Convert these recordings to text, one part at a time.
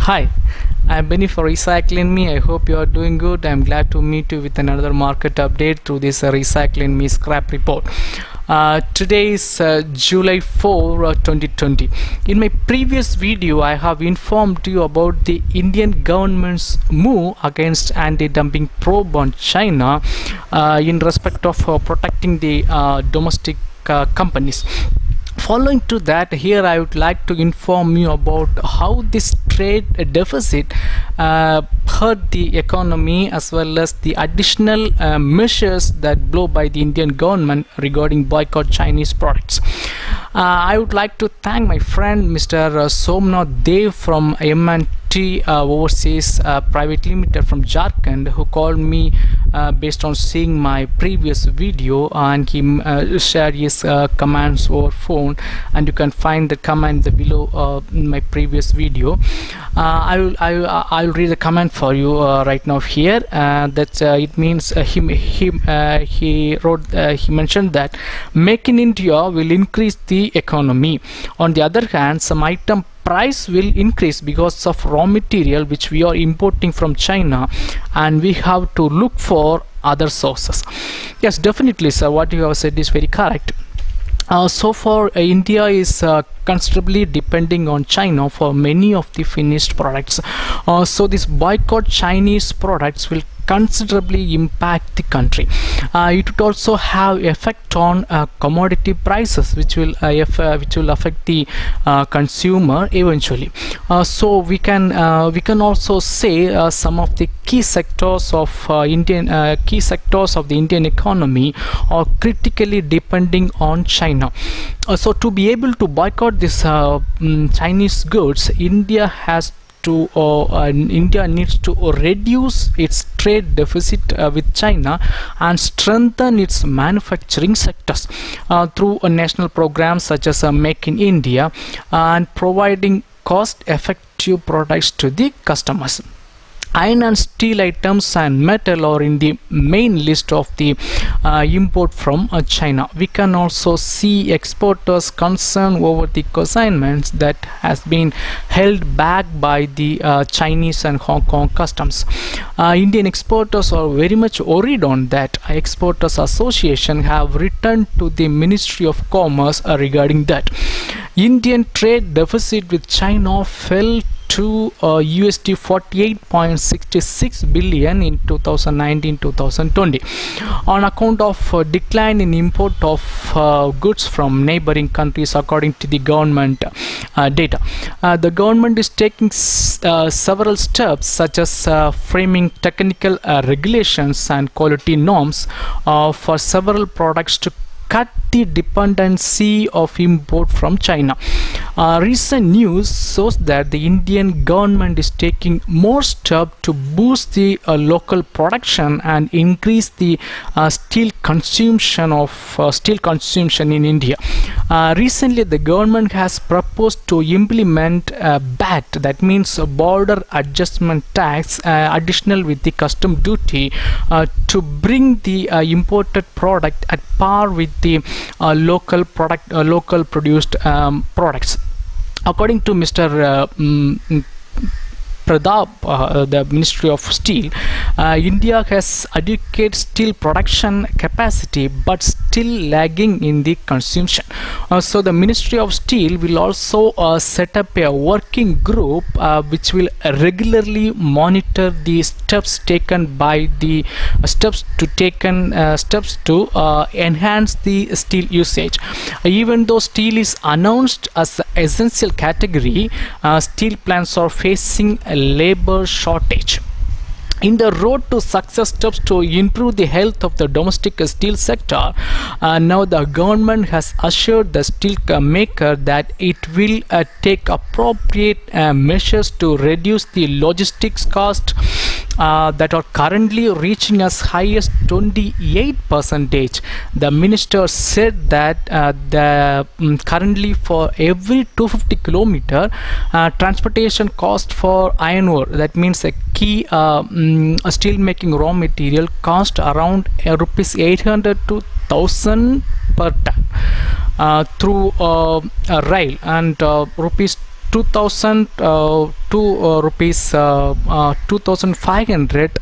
Hi, I'm Benny for Recycling Me. I hope you are doing good. I'm glad to meet you with another market update through this Recycling Me scrap report. Today is July 4, 2020. In my previous video, I have informed you about the Indian government's move against anti-dumping probe on China in respect of protecting the domestic companies. Following to that, here I would like to inform you about how this trade deficit hurt the economy, as well as the additional measures that blow by the Indian government regarding boycott Chinese products. I would like to thank my friend Mr. Somnath Dev from M&T Overseas Private Limited from Jharkhand, who called me based on seeing my previous video, and he shared his commands over phone, and you can find the comment below in my previous video. I'll read the comment for you right now here. It means he mentioned that Make in India will increase the economy. On the other hand, some item price will increase because of raw material which we are importing from China, and we have to look for other sources. Yes, definitely, sir, what you have said is very correct. So far, India is considerably depending on China for many of the finished products. So this boycott Chinese products will considerably impact the country. It would also have effect on commodity prices, which will affect the consumer eventually. So we can also say some of the key sectors of the Indian economy are critically depending on China. So to be able to boycott this Chinese goods, India needs to reduce its trade deficit with China and strengthen its manufacturing sectors through national programs such as Make in India and providing cost-effective products to the customers. Iron and steel items and metal are in the main list of the import from China. We can also see exporters concerned over the consignments that has been held back by the Chinese and Hong Kong customs. Indian exporters are very much worried on that. Exporters Association have written to the Ministry of Commerce regarding that. Indian trade deficit with China fell to USD 48.66 billion in 2019-2020 on account of decline in import of goods from neighboring countries, according to the government data. The government is taking several steps, such as framing technical regulations and quality norms for several products to cut the dependency of import from China. Recent news shows that the Indian government is taking more steps to boost the local production and increase the steel consumption in India. Recently, the government has proposed to implement BAT, that means a border adjustment tax, additional with the custom duty, to bring the imported product at par with the local produced products. According to Mr. Pradap, the Ministry of Steel, India has adequate steel production capacity but still lagging in the consumption. So the Ministry of Steel will also set up a working group which will regularly monitor the steps taken by the steps to enhance the steel usage. Even though steel is announced as an essential category, steel plants are facing a labor shortage. In the road to success steps to improve the health of the domestic steel sector, now the government has assured the steel maker that it will take appropriate measures to reduce the logistics cost that are currently reaching as high as 28%. The minister said that currently for every 250 kilometer transportation cost for iron ore, that means a key steel making raw material, cost around rupees 800 to 1000 per ton through rail, and rupees 2000 to rupees 2500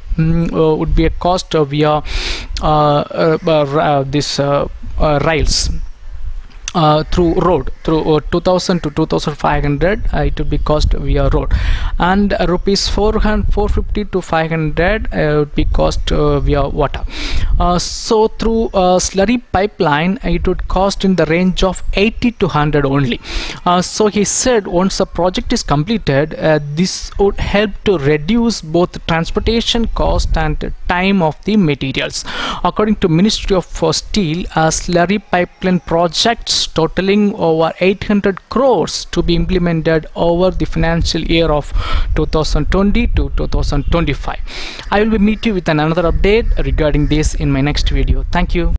would be a cost via this rails. Through road, through 2000 to 2500 it would be cost via road, and rupees 450 to 500 would be cost via water. So through slurry pipeline it would cost in the range of 80 to 100 only. So he said once the project is completed, this would help to reduce both transportation cost and time of the materials. According to Ministry of Steel, slurry pipeline projects totaling over 800 crores to be implemented over the financial year of 2020 to 2025. I will meet you with another update regarding this in my next video. Thank you.